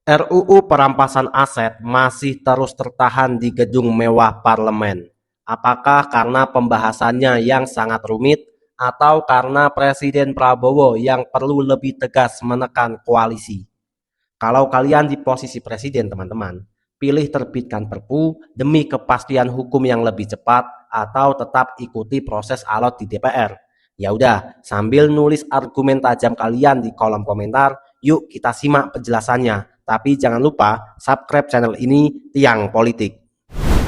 RUU perampasan aset masih terus tertahan di gedung mewah parlemen. Apakah karena pembahasannya yang sangat rumit atau karena Presiden Prabowo yang perlu lebih tegas menekan koalisi? Kalau kalian di posisi presiden, teman-teman, pilih terbitkan Perpu demi kepastian hukum yang lebih cepat atau tetap ikuti proses alot di DPR. Ya udah, sambil nulis argumen tajam kalian di kolom komentar, yuk kita simak penjelasannya. Tapi jangan lupa subscribe channel ini, Tiang Politik.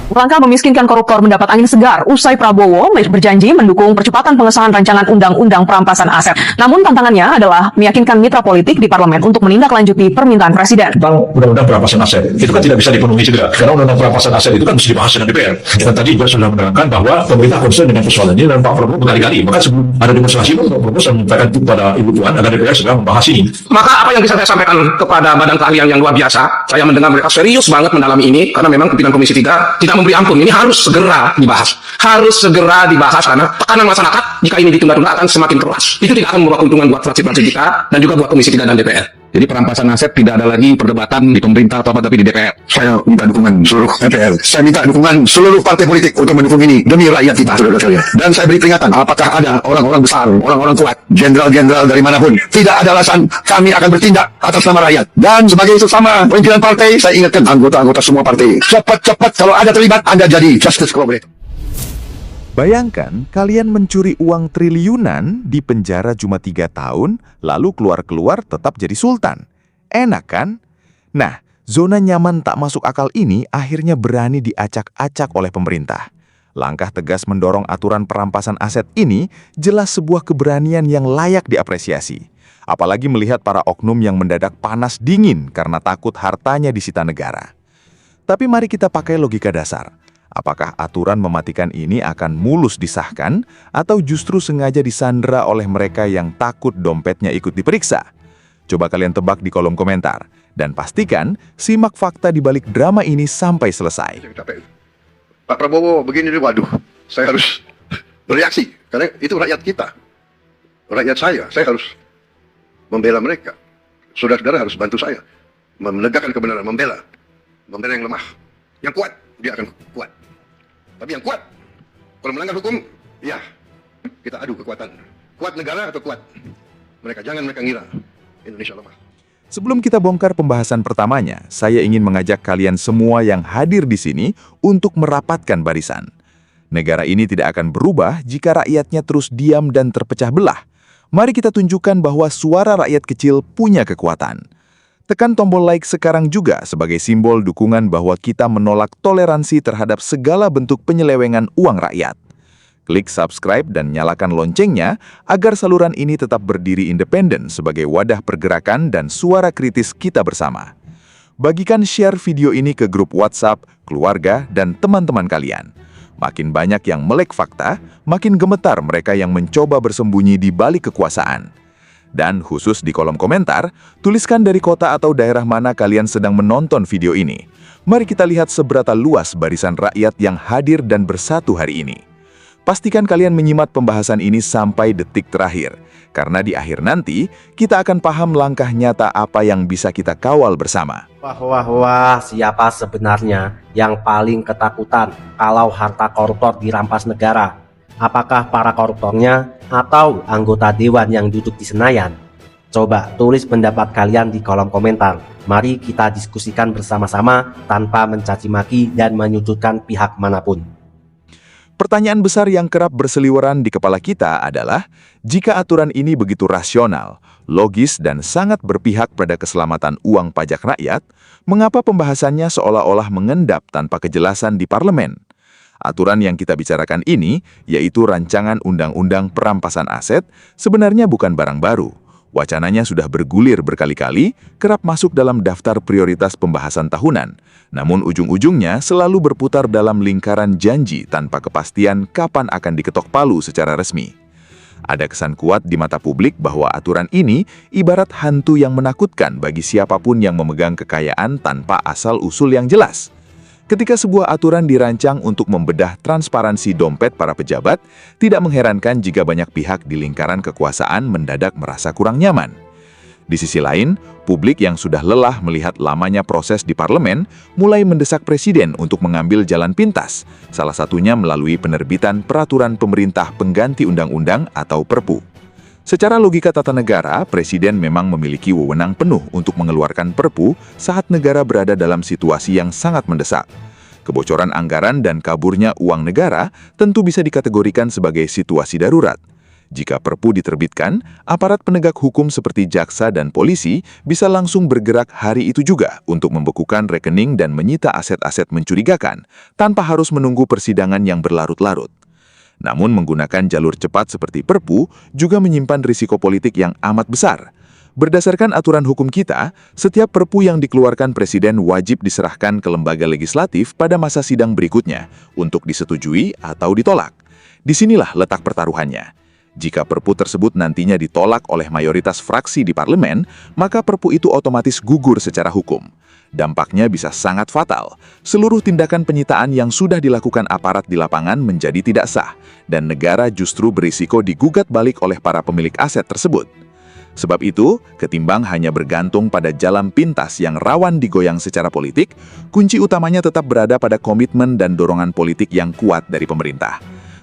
Langkah memiskinkan koruptor mendapat angin segar usai Prabowo berjanji mendukung percepatan pengesahan rancangan undang-undang perampasan aset. Namun tantangannya adalah meyakinkan mitra politik di parlemen untuk menindaklanjuti permintaan presiden. Tentang undang-undang perampasan aset itu kan tidak bisa dipenuhi juga, karena undang-undang perampasan aset itu kan mesti dibahas dengan DPR. Dan tadi juga sudah menerangkan bahwa pemerintah concern dengan persoalan ini, dan Pak Prabowo berkali-kali bahkan sebelum ada demonstrasi pun Pak Prabowo sudah menyampaikan kepada Ibu Puan agar DPR segera membahas ini. Maka apa yang bisa saya sampaikan kepada badan keahlian yang luar biasa, saya mendengar mereka serius banget mendalami ini, karena memang pimpinan Komisi 3 tidak memberi ampun. Ini harus segera dibahas. Harus segera dibahas, karena tekanan masyarakat jika ini ditunda-tunda akan semakin keras. Itu tidak akan membawa keuntungan buat fraksi-fraksi kita dan juga buat Komisi 3 dan DPR. Jadi perampasan aset tidak ada lagi perdebatan di pemerintah atau apa, tapi di DPR. Saya minta dukungan seluruh DPR. Saya minta dukungan seluruh partai politik untuk mendukung ini demi rakyat kita, saudara sekalian. Dan saya beri peringatan, apakah ada orang-orang besar, orang-orang kuat, jenderal-jenderal dari manapun, tidak ada alasan kami akan bertindak atas nama rakyat. Dan sebagai sesama pimpinan partai, saya ingatkan anggota-anggota semua partai, cepat-cepat kalau ada terlibat, Anda jadi justice collaborator. Bayangkan kalian mencuri uang triliunan di penjara cuma 3 tahun, lalu keluar-keluar tetap jadi sultan. Enak kan? Nah, zona nyaman tak masuk akal ini akhirnya berani diacak-acak oleh pemerintah. Langkah tegas mendorong aturan perampasan aset ini jelas sebuah keberanian yang layak diapresiasi. Apalagi melihat para oknum yang mendadak panas dingin karena takut hartanya disita negara. Tapi mari kita pakai logika dasar. Apakah aturan mematikan ini akan mulus disahkan atau justru sengaja disandera oleh mereka yang takut dompetnya ikut diperiksa? Coba kalian tebak di kolom komentar. Dan pastikan simak fakta di balik drama ini sampai selesai. Pak Prabowo begini, waduh, saya harus bereaksi. Karena itu rakyat kita. Rakyat saya harus membela mereka. Saudara-saudara harus bantu saya. Menegakkan kebenaran, membela yang lemah. Yang kuat, dia akan kuat. Tapi yang kuat, kalau melanggar hukum, ya kita adu kekuatan. Kuat negara atau kuat mereka. Jangan mereka ngira Indonesia lemah. Sebelum kita bongkar pembahasan pertamanya, saya ingin mengajak kalian semua yang hadir di sini untuk merapatkan barisan. Negara ini tidak akan berubah jika rakyatnya terus diam dan terpecah belah. Mari kita tunjukkan bahwa suara rakyat kecil punya kekuatan. Tekan tombol like sekarang juga sebagai simbol dukungan bahwa kita menolak toleransi terhadap segala bentuk penyelewengan uang rakyat. Klik subscribe dan nyalakan loncengnya agar saluran ini tetap berdiri independen sebagai wadah pergerakan dan suara kritis kita bersama. Bagikan share video ini ke grup WhatsApp, keluarga, dan teman-teman kalian. Makin banyak yang melek fakta, makin gemetar mereka yang mencoba bersembunyi di balik kekuasaan. Dan khusus di kolom komentar, tuliskan dari kota atau daerah mana kalian sedang menonton video ini. Mari kita lihat seberapa luas barisan rakyat yang hadir dan bersatu hari ini. Pastikan kalian menyimak pembahasan ini sampai detik terakhir, karena di akhir nanti, kita akan paham langkah nyata apa yang bisa kita kawal bersama. Wah, siapa sebenarnya yang paling ketakutan kalau harta koruptor dirampas negara? Apakah para koruptornya atau anggota dewan yang duduk di Senayan? Coba tulis pendapat kalian di kolom komentar. Mari kita diskusikan bersama-sama tanpa mencaci maki dan menyudutkan pihak manapun. Pertanyaan besar yang kerap berseliweran di kepala kita adalah, jika aturan ini begitu rasional, logis, dan sangat berpihak pada keselamatan uang pajak rakyat, mengapa pembahasannya seolah-olah mengendap tanpa kejelasan di parlemen? Aturan yang kita bicarakan ini, yaitu rancangan undang-undang perampasan aset, sebenarnya bukan barang baru. Wacananya sudah bergulir berkali-kali, kerap masuk dalam daftar prioritas pembahasan tahunan. Namun ujung-ujungnya selalu berputar dalam lingkaran janji tanpa kepastian kapan akan diketok palu secara resmi. Ada kesan kuat di mata publik bahwa aturan ini ibarat hantu yang menakutkan bagi siapapun yang memegang kekayaan tanpa asal-usul yang jelas. Ketika sebuah aturan dirancang untuk membedah transparansi dompet para pejabat, tidak mengherankan jika banyak pihak di lingkaran kekuasaan mendadak merasa kurang nyaman. Di sisi lain, publik yang sudah lelah melihat lamanya proses di parlemen mulai mendesak presiden untuk mengambil jalan pintas, salah satunya melalui penerbitan peraturan pemerintah pengganti undang-undang atau Perpu. Secara logika tata negara, presiden memang memiliki wewenang penuh untuk mengeluarkan Perpu saat negara berada dalam situasi yang sangat mendesak. Kebocoran anggaran dan kaburnya uang negara tentu bisa dikategorikan sebagai situasi darurat. Jika Perpu diterbitkan, aparat penegak hukum seperti jaksa dan polisi bisa langsung bergerak hari itu juga untuk membekukan rekening dan menyita aset-aset mencurigakan, tanpa harus menunggu persidangan yang berlarut-larut. Namun menggunakan jalur cepat seperti Perpu juga menyimpan risiko politik yang amat besar. Berdasarkan aturan hukum kita, setiap Perpu yang dikeluarkan presiden wajib diserahkan ke lembaga legislatif pada masa sidang berikutnya untuk disetujui atau ditolak. Disinilah letak pertaruhannya. Jika Perpu tersebut nantinya ditolak oleh mayoritas fraksi di parlemen, maka Perpu itu otomatis gugur secara hukum. Dampaknya bisa sangat fatal. Seluruh tindakan penyitaan yang sudah dilakukan aparat di lapangan menjadi tidak sah, dan negara justru berisiko digugat balik oleh para pemilik aset tersebut. Sebab itu, ketimbang hanya bergantung pada jalan pintas yang rawan digoyang secara politik, kunci utamanya tetap berada pada komitmen dan dorongan politik yang kuat dari pemerintah.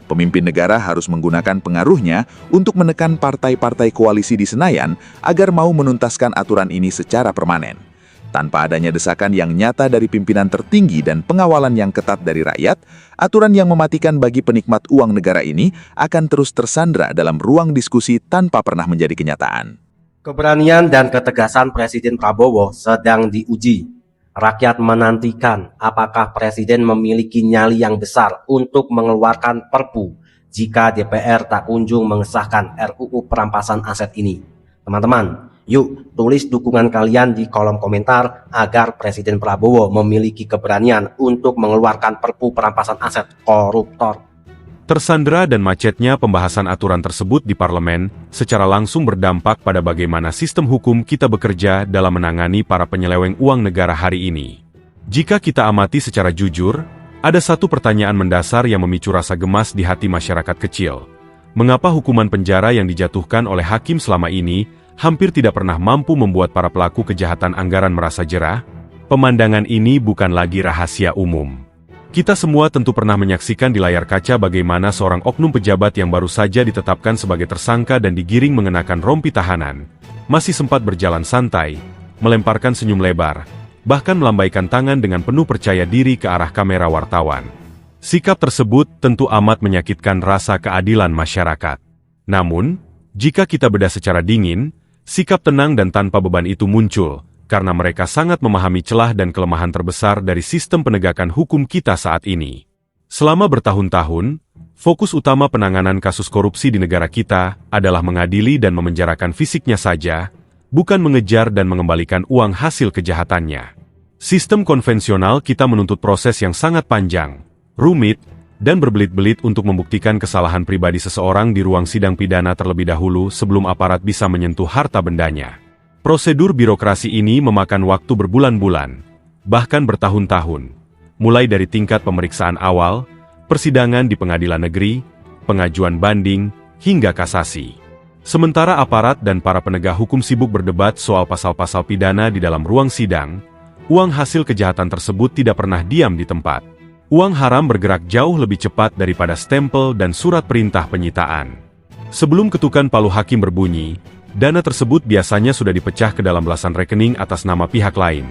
Pemimpin negara harus menggunakan pengaruhnya untuk menekan partai-partai koalisi di Senayan agar mau menuntaskan aturan ini secara permanen. Tanpa adanya desakan yang nyata dari pimpinan tertinggi dan pengawalan yang ketat dari rakyat, aturan yang mematikan bagi penikmat uang negara ini akan terus tersandra dalam ruang diskusi tanpa pernah menjadi kenyataan. Keberanian dan ketegasan Presiden Prabowo sedang diuji. Rakyat menantikan apakah Presiden memiliki nyali yang besar untuk mengeluarkan Perpu jika DPR tak kunjung mengesahkan RUU perampasan aset ini. Teman-teman, yuk tulis dukungan kalian di kolom komentar agar Presiden Prabowo memiliki keberanian untuk mengeluarkan Perpu perampasan aset koruptor. Tersandra dan macetnya pembahasan aturan tersebut di parlemen secara langsung berdampak pada bagaimana sistem hukum kita bekerja dalam menangani para penyeleweng uang negara hari ini. Jika kita amati secara jujur, ada satu pertanyaan mendasar yang memicu rasa gemas di hati masyarakat kecil. Mengapa hukuman penjara yang dijatuhkan oleh hakim selama ini hampir tidak pernah mampu membuat para pelaku kejahatan anggaran merasa jerah? Pemandangan ini bukan lagi rahasia umum. Kita semua tentu pernah menyaksikan di layar kaca bagaimana seorang oknum pejabat yang baru saja ditetapkan sebagai tersangka dan digiring mengenakan rompi tahanan, masih sempat berjalan santai, melemparkan senyum lebar, bahkan melambaikan tangan dengan penuh percaya diri ke arah kamera wartawan. Sikap tersebut tentu amat menyakitkan rasa keadilan masyarakat. Namun, jika kita bedah secara dingin, sikap tenang dan tanpa beban itu muncul, karena mereka sangat memahami celah dan kelemahan terbesar dari sistem penegakan hukum kita saat ini. Selama bertahun-tahun, fokus utama penanganan kasus korupsi di negara kita adalah mengadili dan memenjarakan fisiknya saja, bukan mengejar dan mengembalikan uang hasil kejahatannya. Sistem konvensional kita menuntut proses yang sangat panjang, rumit, dan berbelit-belit untuk membuktikan kesalahan pribadi seseorang di ruang sidang pidana terlebih dahulu sebelum aparat bisa menyentuh harta bendanya. Prosedur birokrasi ini memakan waktu berbulan-bulan, bahkan bertahun-tahun, mulai dari tingkat pemeriksaan awal, persidangan di pengadilan negeri, pengajuan banding, hingga kasasi. Sementara aparat dan para penegak hukum sibuk berdebat soal pasal-pasal pidana di dalam ruang sidang, uang hasil kejahatan tersebut tidak pernah diam di tempat. Uang haram bergerak jauh lebih cepat daripada stempel dan surat perintah penyitaan. Sebelum ketukan palu hakim berbunyi, dana tersebut biasanya sudah dipecah ke dalam belasan rekening atas nama pihak lain,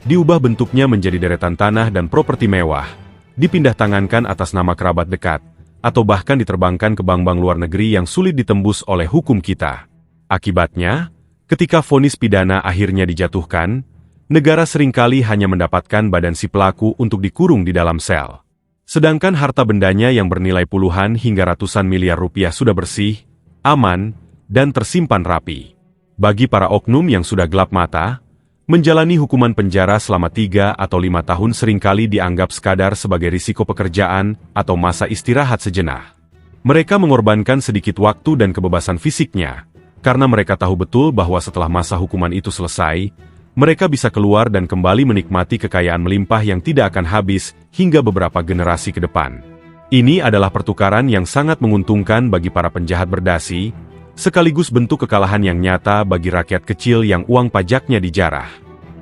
diubah bentuknya menjadi deretan tanah dan properti mewah, dipindah tangankan atas nama kerabat dekat, atau bahkan diterbangkan ke bank-bank luar negeri yang sulit ditembus oleh hukum kita. Akibatnya, ketika vonis pidana akhirnya dijatuhkan, negara seringkali hanya mendapatkan badan si pelaku untuk dikurung di dalam sel. Sedangkan harta bendanya yang bernilai puluhan hingga ratusan miliar rupiah sudah bersih, aman, dan tersimpan rapi. Bagi para oknum yang sudah gelap mata, menjalani hukuman penjara selama 3 atau 5 tahun seringkali dianggap sekadar sebagai risiko pekerjaan atau masa istirahat sejenak. Mereka mengorbankan sedikit waktu dan kebebasan fisiknya, karena mereka tahu betul bahwa setelah masa hukuman itu selesai, mereka bisa keluar dan kembali menikmati kekayaan melimpah yang tidak akan habis hingga beberapa generasi ke depan. Ini adalah pertukaran yang sangat menguntungkan bagi para penjahat berdasi, sekaligus bentuk kekalahan yang nyata bagi rakyat kecil yang uang pajaknya dijarah.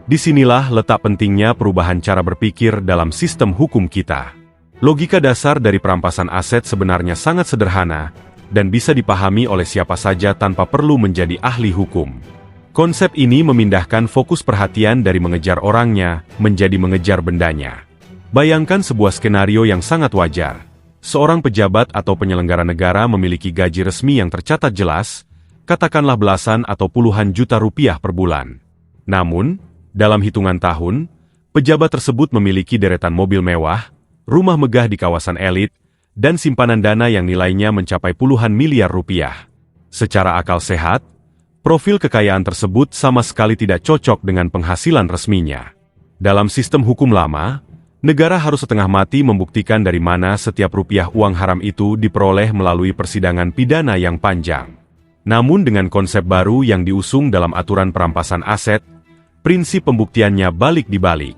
Disinilah letak pentingnya perubahan cara berpikir dalam sistem hukum kita. Logika dasar dari perampasan aset sebenarnya sangat sederhana dan bisa dipahami oleh siapa saja tanpa perlu menjadi ahli hukum. Konsep ini memindahkan fokus perhatian dari mengejar orangnya menjadi mengejar bendanya. Bayangkan sebuah skenario yang sangat wajar. Seorang pejabat atau penyelenggara negara memiliki gaji resmi yang tercatat jelas, katakanlah belasan atau puluhan juta rupiah per bulan. Namun, dalam hitungan tahun, pejabat tersebut memiliki deretan mobil mewah, rumah megah di kawasan elit, dan simpanan dana yang nilainya mencapai puluhan miliar rupiah. Secara akal sehat, profil kekayaan tersebut sama sekali tidak cocok dengan penghasilan resminya. Dalam sistem hukum lama, negara harus setengah mati membuktikan dari mana setiap rupiah uang haram itu diperoleh melalui persidangan pidana yang panjang. Namun dengan konsep baru yang diusung dalam aturan perampasan aset, prinsip pembuktiannya balik dibalik.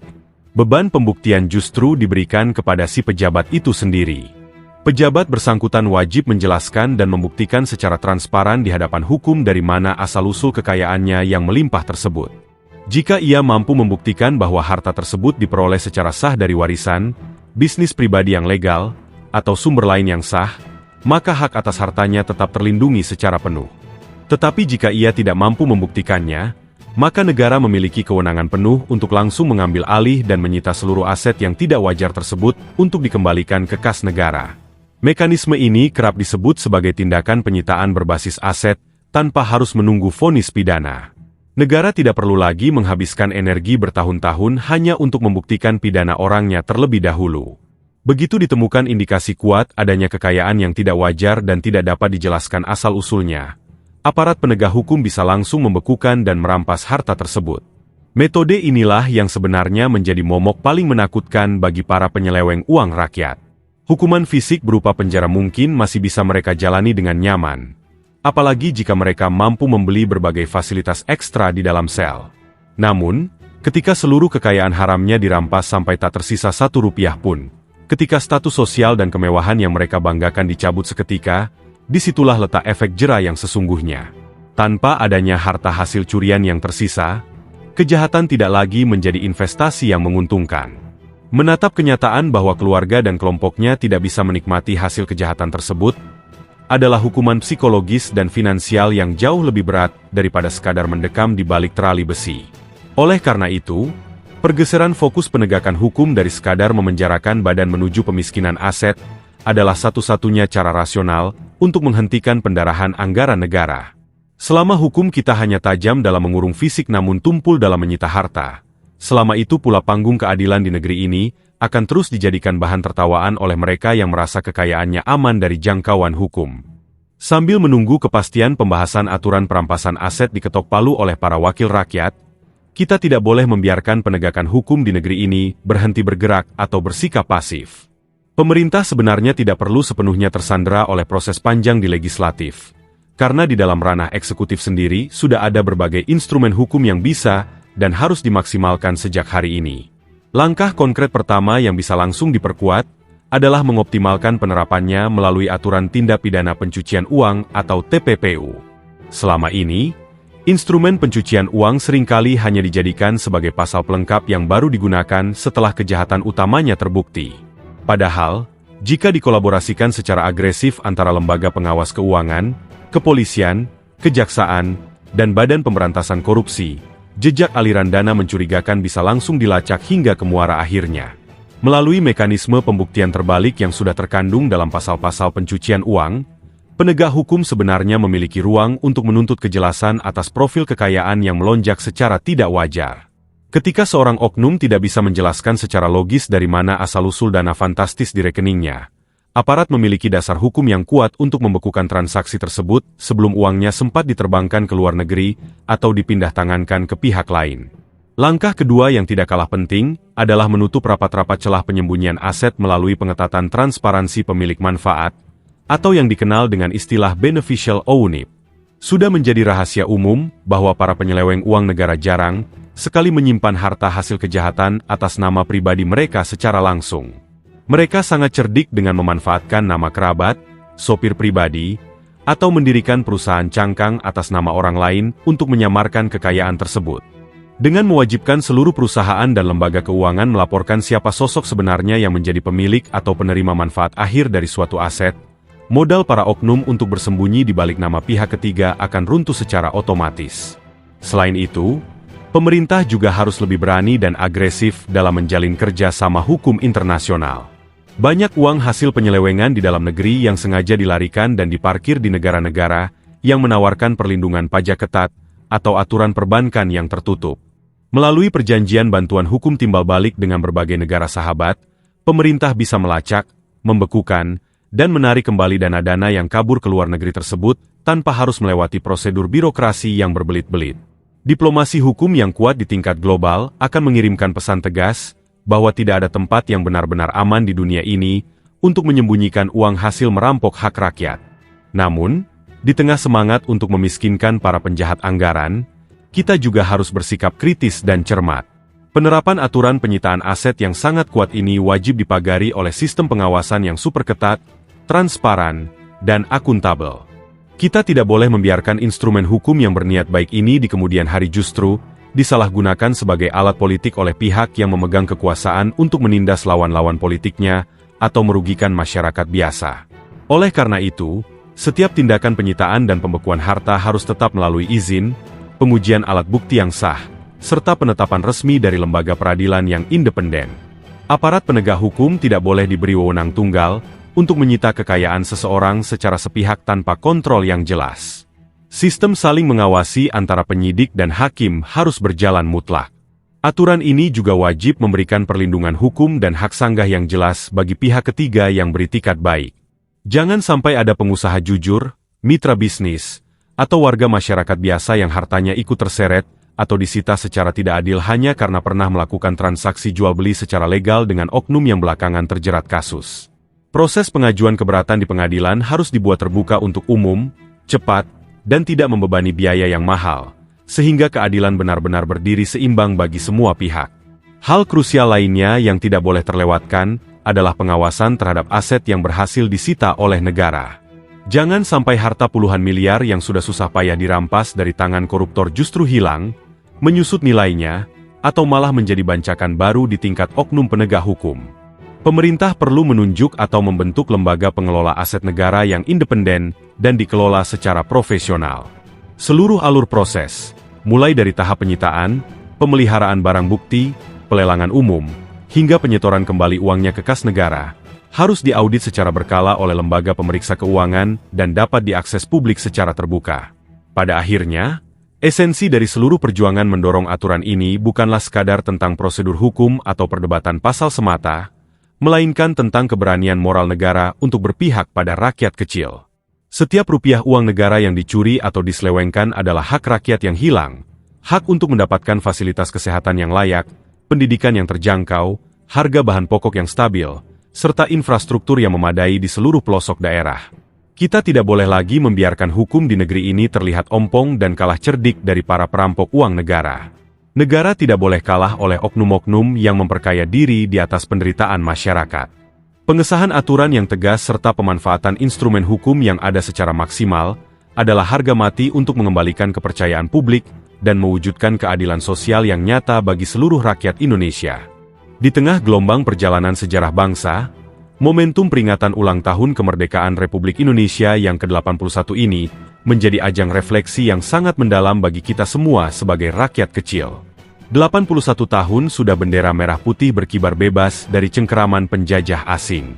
Beban pembuktian justru diberikan kepada si pejabat itu sendiri. Pejabat bersangkutan wajib menjelaskan dan membuktikan secara transparan di hadapan hukum dari mana asal-usul kekayaannya yang melimpah tersebut. Jika ia mampu membuktikan bahwa harta tersebut diperoleh secara sah dari warisan, bisnis pribadi yang legal, atau sumber lain yang sah, maka hak atas hartanya tetap terlindungi secara penuh. Tetapi jika ia tidak mampu membuktikannya, maka negara memiliki kewenangan penuh untuk langsung mengambil alih dan menyita seluruh aset yang tidak wajar tersebut untuk dikembalikan ke kas negara. Mekanisme ini kerap disebut sebagai tindakan penyitaan berbasis aset tanpa harus menunggu vonis pidana. Negara tidak perlu lagi menghabiskan energi bertahun-tahun hanya untuk membuktikan pidana orangnya terlebih dahulu. Begitu ditemukan indikasi kuat adanya kekayaan yang tidak wajar dan tidak dapat dijelaskan asal-usulnya, aparat penegak hukum bisa langsung membekukan dan merampas harta tersebut. Metode inilah yang sebenarnya menjadi momok paling menakutkan bagi para penyeleweng uang rakyat. Hukuman fisik berupa penjara mungkin masih bisa mereka jalani dengan nyaman. Apalagi jika mereka mampu membeli berbagai fasilitas ekstra di dalam sel. Namun, ketika seluruh kekayaan haramnya dirampas sampai tak tersisa 1 rupiah pun, ketika status sosial dan kemewahan yang mereka banggakan dicabut seketika, disitulah letak efek jera yang sesungguhnya. Tanpa adanya harta hasil curian yang tersisa, kejahatan tidak lagi menjadi investasi yang menguntungkan. Menatap kenyataan bahwa keluarga dan kelompoknya tidak bisa menikmati hasil kejahatan tersebut, adalah hukuman psikologis dan finansial yang jauh lebih berat daripada sekadar mendekam di balik terali besi. Oleh karena itu, pergeseran fokus penegakan hukum dari sekadar memenjarakan badan menuju pemiskinan aset adalah satu-satunya cara rasional untuk menghentikan pendarahan anggaran negara. Selama hukum kita hanya tajam dalam mengurung fisik namun tumpul dalam menyita harta, selama itu pula panggung keadilan di negeri ini akan terus dijadikan bahan tertawaan oleh mereka yang merasa kekayaannya aman dari jangkauan hukum. Sambil menunggu kepastian pembahasan aturan perampasan aset diketok palu oleh para wakil rakyat, kita tidak boleh membiarkan penegakan hukum di negeri ini berhenti bergerak atau bersikap pasif. Pemerintah sebenarnya tidak perlu sepenuhnya tersandera oleh proses panjang di legislatif, karena di dalam ranah eksekutif sendiri sudah ada berbagai instrumen hukum yang bisa dan harus dimaksimalkan sejak hari ini. Langkah konkret pertama yang bisa langsung diperkuat adalah mengoptimalkan penerapannya melalui aturan tindak pidana pencucian uang atau TPPU. Selama ini, instrumen pencucian uang seringkali hanya dijadikan sebagai pasal pelengkap yang baru digunakan setelah kejahatan utamanya terbukti. Padahal, jika dikolaborasikan secara agresif antara lembaga pengawas keuangan, kepolisian, kejaksaan, dan Badan Pemberantasan Korupsi, jejak aliran dana mencurigakan bisa langsung dilacak hingga ke muara akhirnya. Melalui mekanisme pembuktian terbalik yang sudah terkandung dalam pasal-pasal pencucian uang, penegak hukum sebenarnya memiliki ruang untuk menuntut kejelasan atas profil kekayaan yang melonjak secara tidak wajar. Ketika seorang oknum tidak bisa menjelaskan secara logis dari mana asal-usul dana fantastis di rekeningnya, aparat memiliki dasar hukum yang kuat untuk membekukan transaksi tersebut sebelum uangnya sempat diterbangkan ke luar negeri atau dipindah tangankan ke pihak lain. Langkah kedua yang tidak kalah penting adalah menutup rapat-rapat celah penyembunyian aset melalui pengetatan transparansi pemilik manfaat, atau yang dikenal dengan istilah beneficial ownership. Sudah menjadi rahasia umum bahwa para penyeleweng uang negara jarang sekali menyimpan harta hasil kejahatan atas nama pribadi mereka secara langsung. Mereka sangat cerdik dengan memanfaatkan nama kerabat, sopir pribadi, atau mendirikan perusahaan cangkang atas nama orang lain untuk menyamarkan kekayaan tersebut. Dengan mewajibkan seluruh perusahaan dan lembaga keuangan melaporkan siapa sosok sebenarnya yang menjadi pemilik atau penerima manfaat akhir dari suatu aset, modal para oknum untuk bersembunyi di balik nama pihak ketiga akan runtuh secara otomatis. Selain itu, pemerintah juga harus lebih berani dan agresif dalam menjalin kerja sama hukum internasional. Banyak uang hasil penyelewengan di dalam negeri yang sengaja dilarikan dan diparkir di negara-negara yang menawarkan perlindungan pajak ketat atau aturan perbankan yang tertutup. Melalui perjanjian bantuan hukum timbal balik dengan berbagai negara sahabat, pemerintah bisa melacak, membekukan, dan menarik kembali dana-dana yang kabur ke luar negeri tersebut tanpa harus melewati prosedur birokrasi yang berbelit-belit. Diplomasi hukum yang kuat di tingkat global akan mengirimkan pesan tegas bahwa tidak ada tempat yang benar-benar aman di dunia ini untuk menyembunyikan uang hasil merampok hak rakyat. Namun, di tengah semangat untuk memiskinkan para penjahat anggaran, kita juga harus bersikap kritis dan cermat. Penerapan aturan penyitaan aset yang sangat kuat ini wajib dipagari oleh sistem pengawasan yang super ketat, transparan, dan akuntabel. Kita tidak boleh membiarkan instrumen hukum yang berniat baik ini di kemudian hari justru disalahgunakan sebagai alat politik oleh pihak yang memegang kekuasaan untuk menindas lawan-lawan politiknya atau merugikan masyarakat biasa. Oleh karena itu, setiap tindakan penyitaan dan pembekuan harta harus tetap melalui izin, pengujian alat bukti yang sah, serta penetapan resmi dari lembaga peradilan yang independen. Aparat penegak hukum tidak boleh diberi wewenang tunggal untuk menyita kekayaan seseorang secara sepihak tanpa kontrol yang jelas. Sistem saling mengawasi antara penyidik dan hakim harus berjalan mutlak. Aturan ini juga wajib memberikan perlindungan hukum dan hak sanggah yang jelas bagi pihak ketiga yang beritikat baik. Jangan sampai ada pengusaha jujur, mitra bisnis, atau warga masyarakat biasa yang hartanya ikut terseret atau disita secara tidak adil hanya karena pernah melakukan transaksi jual-beli secara legal dengan oknum yang belakangan terjerat kasus. Proses pengajuan keberatan di pengadilan harus dibuat terbuka untuk umum, cepat, dan tidak membebani biaya yang mahal, sehingga keadilan benar-benar berdiri seimbang bagi semua pihak. Hal krusial lainnya yang tidak boleh terlewatkan adalah pengawasan terhadap aset yang berhasil disita oleh negara. Jangan sampai harta puluhan miliar yang sudah susah payah dirampas dari tangan koruptor justru hilang, menyusut nilainya, atau malah menjadi bancakan baru di tingkat oknum penegak hukum. Pemerintah perlu menunjuk atau membentuk lembaga pengelola aset negara yang independen dan dikelola secara profesional. Seluruh alur proses, mulai dari tahap penyitaan, pemeliharaan barang bukti, pelelangan umum, hingga penyetoran kembali uangnya ke kas negara, harus diaudit secara berkala oleh lembaga pemeriksa keuangan dan dapat diakses publik secara terbuka. Pada akhirnya, esensi dari seluruh perjuangan mendorong aturan ini bukanlah sekadar tentang prosedur hukum atau perdebatan pasal semata, melainkan tentang keberanian moral negara untuk berpihak pada rakyat kecil. Setiap rupiah uang negara yang dicuri atau diselewengkan adalah hak rakyat yang hilang, hak untuk mendapatkan fasilitas kesehatan yang layak, pendidikan yang terjangkau, harga bahan pokok yang stabil, serta infrastruktur yang memadai di seluruh pelosok daerah. Kita tidak boleh lagi membiarkan hukum di negeri ini terlihat ompong dan kalah cerdik dari para perampok uang negara. Negara tidak boleh kalah oleh oknum-oknum yang memperkaya diri di atas penderitaan masyarakat. Pengesahan aturan yang tegas serta pemanfaatan instrumen hukum yang ada secara maksimal adalah harga mati untuk mengembalikan kepercayaan publik dan mewujudkan keadilan sosial yang nyata bagi seluruh rakyat Indonesia. Di tengah gelombang perjalanan sejarah bangsa, momentum peringatan ulang tahun kemerdekaan Republik Indonesia yang ke-81 ini menjadi ajang refleksi yang sangat mendalam bagi kita semua sebagai rakyat kecil. 81 tahun sudah bendera merah putih berkibar bebas dari cengkeraman penjajah asing.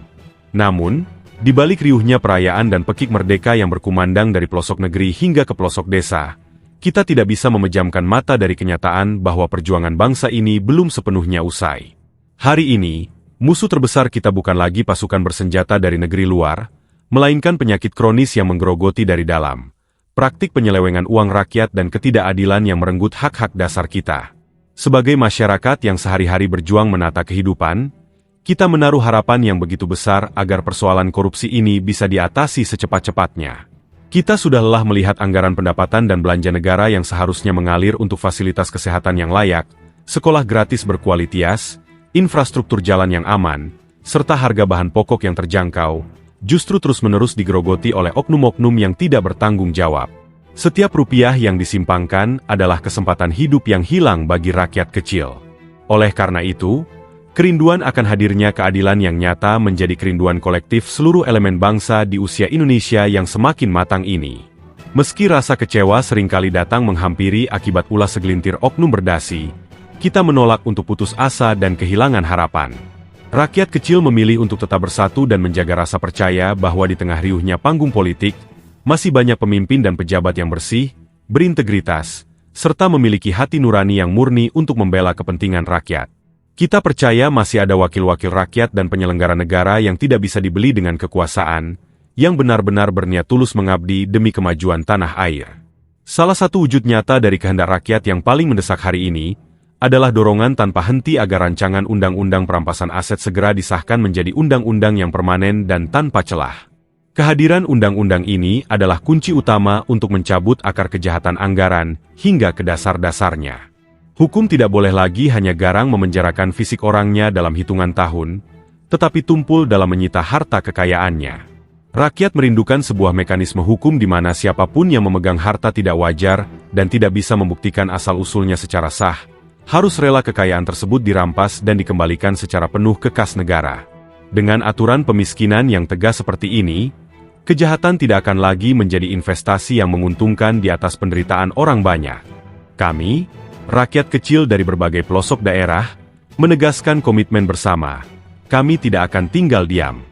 Namun, di balik riuhnya perayaan dan pekik merdeka yang berkumandang dari pelosok negeri hingga ke pelosok desa, kita tidak bisa memejamkan mata dari kenyataan bahwa perjuangan bangsa ini belum sepenuhnya usai. Hari ini, musuh terbesar kita bukan lagi pasukan bersenjata dari negeri luar, melainkan penyakit kronis yang menggerogoti dari dalam, praktik penyelewengan uang rakyat dan ketidakadilan yang merenggut hak-hak dasar kita. Sebagai masyarakat yang sehari-hari berjuang menata kehidupan, kita menaruh harapan yang begitu besar agar persoalan korupsi ini bisa diatasi secepat-cepatnya. Kita sudah lelah melihat anggaran pendapatan dan belanja negara yang seharusnya mengalir untuk fasilitas kesehatan yang layak, sekolah gratis berkualitas, infrastruktur jalan yang aman, serta harga bahan pokok yang terjangkau, justru terus-menerus digerogoti oleh oknum-oknum yang tidak bertanggung jawab. Setiap rupiah yang disimpangkan adalah kesempatan hidup yang hilang bagi rakyat kecil. Oleh karena itu, kerinduan akan hadirnya keadilan yang nyata menjadi kerinduan kolektif seluruh elemen bangsa di usia Indonesia yang semakin matang ini. Meski rasa kecewa seringkali datang menghampiri akibat ulah segelintir oknum berdasi, kita menolak untuk putus asa dan kehilangan harapan. Rakyat kecil memilih untuk tetap bersatu dan menjaga rasa percaya bahwa di tengah riuhnya panggung politik, masih banyak pemimpin dan pejabat yang bersih, berintegritas, serta memiliki hati nurani yang murni untuk membela kepentingan rakyat. Kita percaya masih ada wakil-wakil rakyat dan penyelenggara negara yang tidak bisa dibeli dengan kekuasaan, yang benar-benar berniat tulus mengabdi demi kemajuan tanah air. Salah satu wujud nyata dari kehendak rakyat yang paling mendesak hari ini, adalah dorongan tanpa henti agar rancangan undang-undang perampasan aset segera disahkan menjadi undang-undang yang permanen dan tanpa celah. Kehadiran undang-undang ini adalah kunci utama untuk mencabut akar kejahatan anggaran hingga ke dasar-dasarnya. Hukum tidak boleh lagi hanya garang memenjarakan fisik orangnya dalam hitungan tahun, tetapi tumpul dalam menyita harta kekayaannya. Rakyat merindukan sebuah mekanisme hukum di mana siapapun yang memegang harta tidak wajar dan tidak bisa membuktikan asal-usulnya secara sah, harus rela kekayaan tersebut dirampas dan dikembalikan secara penuh ke kas negara. Dengan aturan pemiskinan yang tegas seperti ini, kejahatan tidak akan lagi menjadi investasi yang menguntungkan di atas penderitaan orang banyak. Kami, rakyat kecil dari berbagai pelosok daerah, menegaskan komitmen bersama. Kami tidak akan tinggal diam.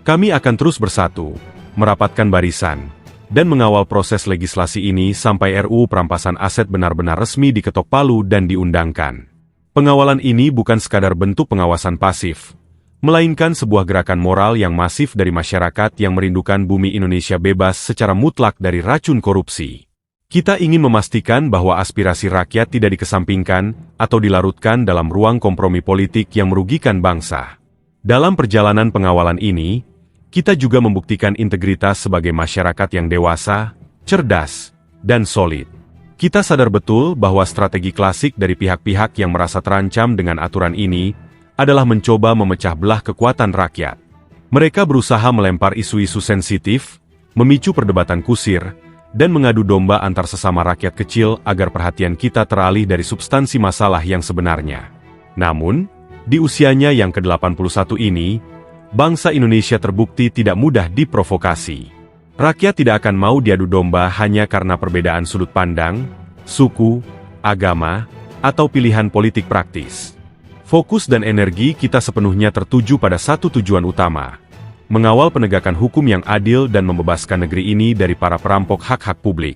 Kami akan terus bersatu, merapatkan barisan, dan mengawal proses legislasi ini sampai RUU perampasan aset benar-benar resmi diketok palu dan diundangkan. Pengawalan ini bukan sekadar bentuk pengawasan pasif, melainkan sebuah gerakan moral yang masif dari masyarakat yang merindukan bumi Indonesia bebas secara mutlak dari racun korupsi. Kita ingin memastikan bahwa aspirasi rakyat tidak dikesampingkan atau dilarutkan dalam ruang kompromi politik yang merugikan bangsa. Dalam perjalanan pengawalan ini, kita juga membuktikan integritas sebagai masyarakat yang dewasa, cerdas, dan solid. Kita sadar betul bahwa strategi klasik dari pihak-pihak yang merasa terancam dengan aturan ini adalah mencoba memecah belah kekuatan rakyat. Mereka berusaha melempar isu-isu sensitif, memicu perdebatan kusir, dan mengadu domba antar sesama rakyat kecil agar perhatian kita teralih dari substansi masalah yang sebenarnya. Namun, di usianya yang ke-81 ini, bangsa Indonesia terbukti tidak mudah diprovokasi. Rakyat tidak akan mau diadu domba hanya karena perbedaan sudut pandang, suku, agama, atau pilihan politik praktis. Fokus dan energi kita sepenuhnya tertuju pada satu tujuan utama, mengawal penegakan hukum yang adil dan membebaskan negeri ini dari para perampok hak-hak publik.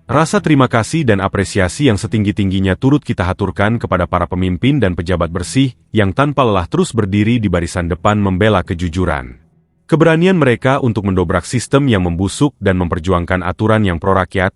Rasa terima kasih dan apresiasi yang setinggi-tingginya turut kita haturkan kepada para pemimpin dan pejabat bersih yang tanpa lelah terus berdiri di barisan depan membela kejujuran. Keberanian mereka untuk mendobrak sistem yang membusuk dan memperjuangkan aturan yang pro-rakyat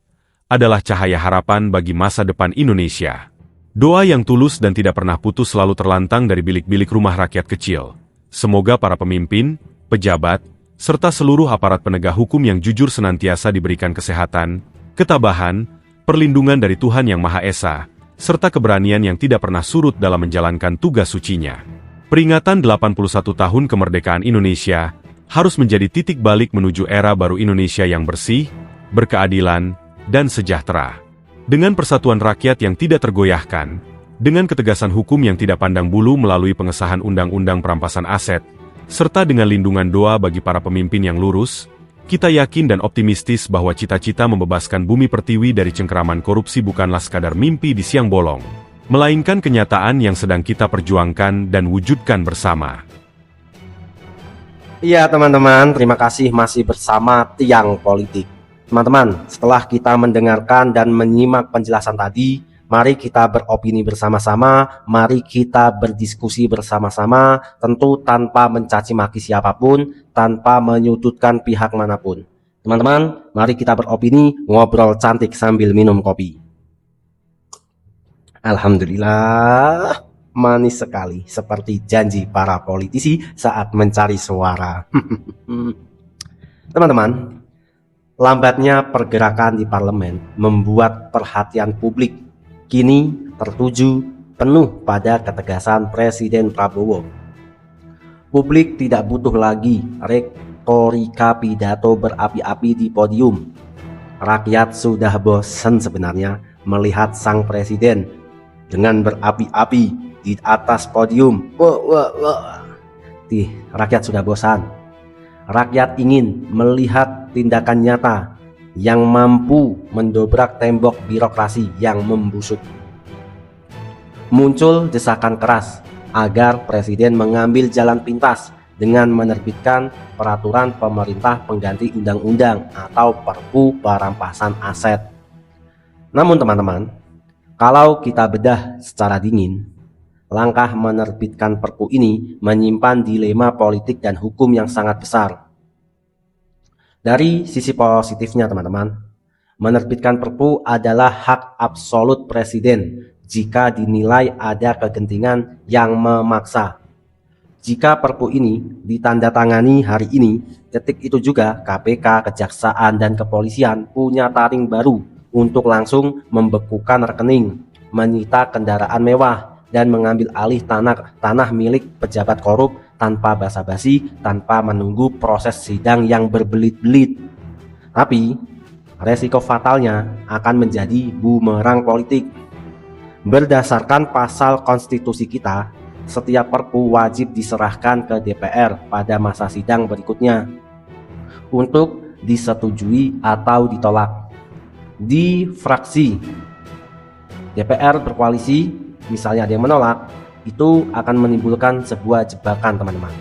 adalah cahaya harapan bagi masa depan Indonesia. Doa yang tulus dan tidak pernah putus selalu terlantang dari bilik-bilik rumah rakyat kecil. Semoga para pemimpin, pejabat, serta seluruh aparat penegak hukum yang jujur senantiasa diberikan kesehatan, ketabahan, perlindungan dari Tuhan Yang Maha Esa, serta keberanian yang tidak pernah surut dalam menjalankan tugas sucinya. Peringatan 81 tahun kemerdekaan Indonesia harus menjadi titik balik menuju era baru Indonesia yang bersih, berkeadilan, dan sejahtera. Dengan persatuan rakyat yang tidak tergoyahkan, dengan ketegasan hukum yang tidak pandang bulu melalui pengesahan Undang-Undang Perampasan Aset, serta dengan lindungan doa bagi para pemimpin yang lurus, kita yakin dan optimistis bahwa cita-cita membebaskan bumi pertiwi dari cengkeraman korupsi bukanlah sekadar mimpi di siang bolong, melainkan kenyataan yang sedang kita perjuangkan dan wujudkan bersama. Iya teman-teman, terima kasih masih bersama Tiang Politik. Teman-teman, setelah kita mendengarkan dan menyimak penjelasan tadi, mari kita beropini bersama-sama, mari kita berdiskusi bersama-sama, tentu tanpa mencaci maki siapapun, tanpa menyudutkan pihak manapun. Teman-teman, mari kita beropini, ngobrol cantik sambil minum kopi. Alhamdulillah, manis sekali, seperti janji para politisi saat mencari suara. Teman-teman, lambatnya pergerakan di parlemen membuat perhatian publik kini tertuju penuh pada ketegasan Presiden Prabowo. Publik tidak butuh lagi retorika pidato berapi-api di podium. Rakyat sudah bosan sebenarnya melihat sang presiden dengan berapi-api di atas podium. Rakyat sudah bosan. Rakyat ingin melihat tindakan nyata yang mampu mendobrak tembok birokrasi yang membusuk. Muncul desakan keras agar presiden mengambil jalan pintas dengan menerbitkan peraturan pemerintah pengganti undang-undang atau Perpu perampasan aset. Namun teman-teman, kalau kita bedah secara dingin, langkah menerbitkan Perpu ini menyimpan dilema politik dan hukum yang sangat besar. Dari sisi positifnya teman-teman, menerbitkan Perpu adalah hak absolut presiden jika dinilai ada kegentingan yang memaksa. Jika Perpu ini ditandatangani hari ini, detik itu juga KPK, Kejaksaan, dan Kepolisian punya taring baru untuk langsung membekukan rekening, menyita kendaraan mewah, dan mengambil alih tanah milik pejabat korup tanpa basa-basi, tanpa menunggu proses sidang yang berbelit-belit. Tapi, resiko fatalnya akan menjadi bumerang politik. Berdasarkan pasal konstitusi kita, setiap Perpu wajib diserahkan ke DPR pada masa sidang berikutnya untuk disetujui atau ditolak. Di fraksi DPR berkoalisi, misalnya ada yang menolak, itu akan menimbulkan sebuah jebakan teman-teman.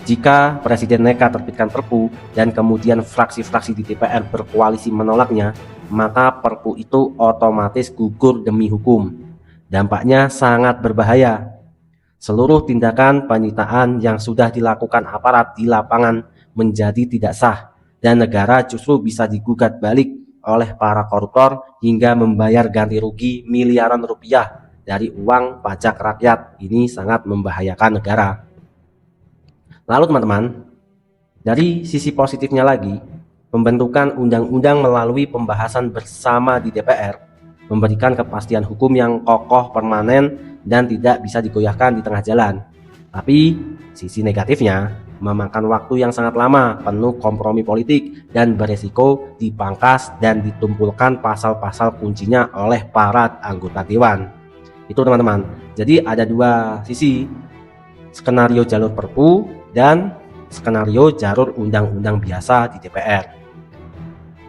Jika presiden nekat terbitkan Perpu dan kemudian fraksi-fraksi di DPR berkoalisi menolaknya, maka Perpu itu otomatis gugur demi hukum. Dampaknya sangat berbahaya. Seluruh tindakan penyitaan yang sudah dilakukan aparat di lapangan menjadi tidak sah, dan negara justru bisa digugat balik oleh para koruptor hingga membayar ganti rugi miliaran rupiah dari uang pajak rakyat. Ini sangat membahayakan negara. Lalu teman-teman, dari sisi positifnya lagi, pembentukan undang-undang melalui pembahasan bersama di DPR memberikan kepastian hukum yang kokoh, permanen, dan tidak bisa digoyahkan di tengah jalan. Tapi sisi negatifnya memakan waktu yang sangat lama, penuh kompromi politik, dan beresiko dipangkas dan ditumpulkan pasal-pasal kuncinya oleh para anggota dewan. Itu teman-teman. Jadi ada dua sisi, skenario jalur Perpu dan skenario jalur undang-undang biasa di DPR.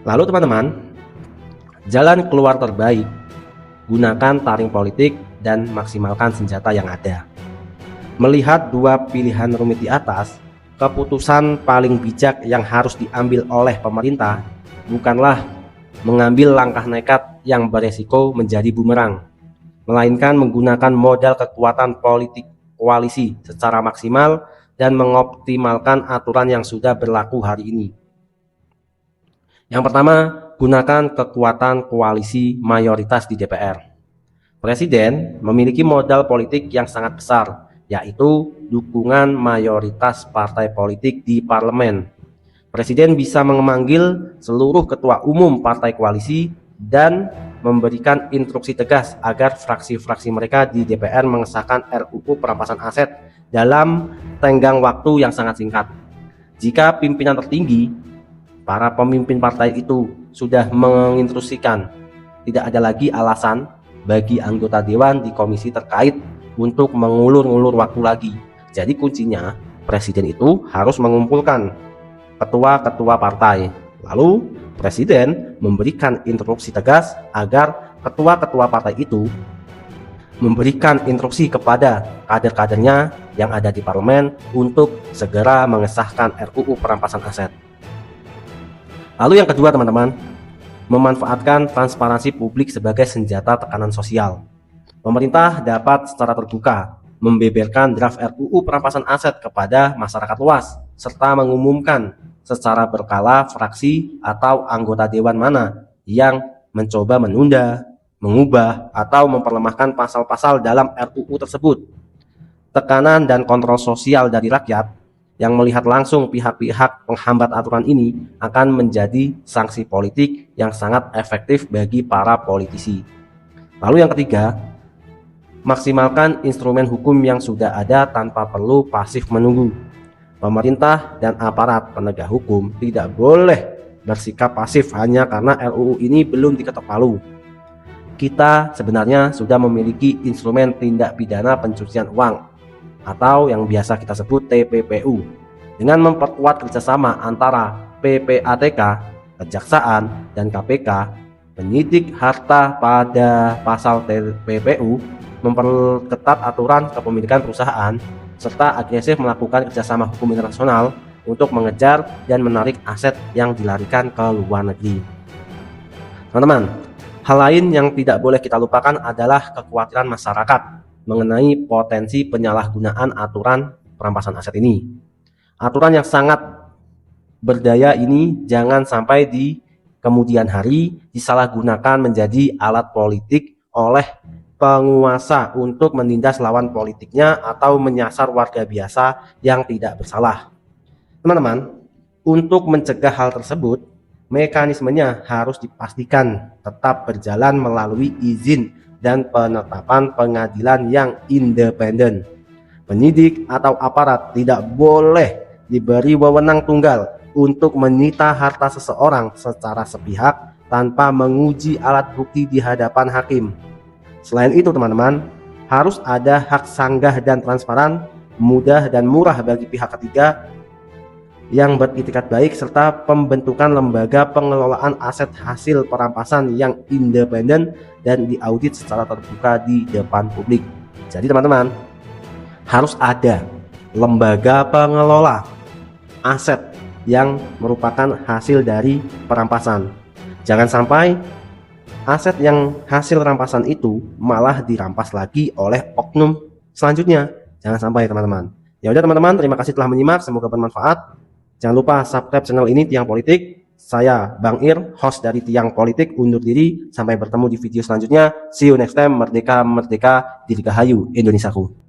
Lalu teman-teman, jalan keluar terbaik, gunakan taring politik dan maksimalkan senjata yang ada. Melihat dua pilihan rumit di atas, keputusan paling bijak yang harus diambil oleh pemerintah bukanlah mengambil langkah nekat yang beresiko menjadi bumerang, melainkan menggunakan modal kekuatan politik koalisi secara maksimal dan mengoptimalkan aturan yang sudah berlaku hari ini. Yang pertama, gunakan kekuatan koalisi mayoritas di DPR. Presiden memiliki modal politik yang sangat besar, yaitu dukungan mayoritas partai politik di parlemen. Presiden bisa memanggil seluruh ketua umum partai koalisi dan memberikan instruksi tegas agar fraksi-fraksi mereka di DPR mengesahkan RUU perampasan aset dalam tenggang waktu yang sangat singkat. Jika pimpinan tertinggi, para pemimpin partai itu sudah menginstruksikan, tidak ada lagi alasan bagi anggota dewan di komisi terkait untuk mengulur-ngulur waktu lagi. Jadi kuncinya, presiden itu harus mengumpulkan ketua-ketua partai. Lalu presiden memberikan instruksi tegas agar ketua-ketua partai itu memberikan instruksi kepada kader-kadernya yang ada di parlemen untuk segera mengesahkan RUU perampasan aset. Lalu yang kedua teman-teman, memanfaatkan transparansi publik sebagai senjata tekanan sosial. Pemerintah dapat secara terbuka membeberkan draft RUU perampasan aset kepada masyarakat luas, serta mengumumkan secara berkala fraksi atau anggota dewan mana yang mencoba menunda, mengubah, atau memperlemahkan pasal-pasal dalam RUU tersebut. Tekanan dan kontrol sosial dari rakyat yang melihat langsung pihak-pihak penghambat aturan ini akan menjadi sanksi politik yang sangat efektif bagi para politisi. Lalu yang ketiga, maksimalkan instrumen hukum yang sudah ada tanpa perlu pasif menunggu. Pemerintah dan aparat penegak hukum tidak boleh bersikap pasif hanya karena RUU ini belum diketok palu. Kita sebenarnya sudah memiliki instrumen tindak pidana pencucian uang atau yang biasa kita sebut TPPU dengan memperkuat kerjasama antara PPATK, Kejaksaan, dan KPK. Penyidik harta pada pasal TPPU memperketat aturan kepemilikan perusahaan serta agresif melakukan kerjasama hukum internasional untuk mengejar dan menarik aset yang dilarikan ke luar negeri. Teman-teman, hal lain yang tidak boleh kita lupakan adalah kekhawatiran masyarakat mengenai potensi penyalahgunaan aturan perampasan aset ini. Aturan yang sangat berdaya ini jangan sampai di kemudian hari disalahgunakan menjadi alat politik oleh penguasa untuk menindas lawan politiknya atau menyasar warga biasa yang tidak bersalah. Teman-teman, untuk mencegah hal tersebut, mekanismenya harus dipastikan tetap berjalan melalui izin dan penetapan pengadilan yang independen. Penyidik atau aparat tidak boleh diberi wewenang tunggal untuk menyita harta seseorang secara sepihak tanpa menguji alat bukti di hadapan hakim. Selain itu teman-teman, harus ada hak sanggah dan transparan, mudah dan murah bagi pihak ketiga yang beritikat baik, serta pembentukan lembaga pengelolaan aset hasil perampasan yang independen dan diaudit secara terbuka di depan publik. Jadi teman-teman, harus ada lembaga pengelola aset yang merupakan hasil dari perampasan. Jangan sampai aset yang hasil rampasan itu malah dirampas lagi oleh oknum selanjutnya. Jangan sampai teman-teman. Ya udah teman-teman, terima kasih telah menyimak, semoga bermanfaat. Jangan lupa subscribe channel ini, Tiang Politik. Saya Bang Ir, host dari Tiang Politik, undur diri. Sampai bertemu di video selanjutnya. See you next time. Merdeka, merdeka, dirgahayu Indonesiaku.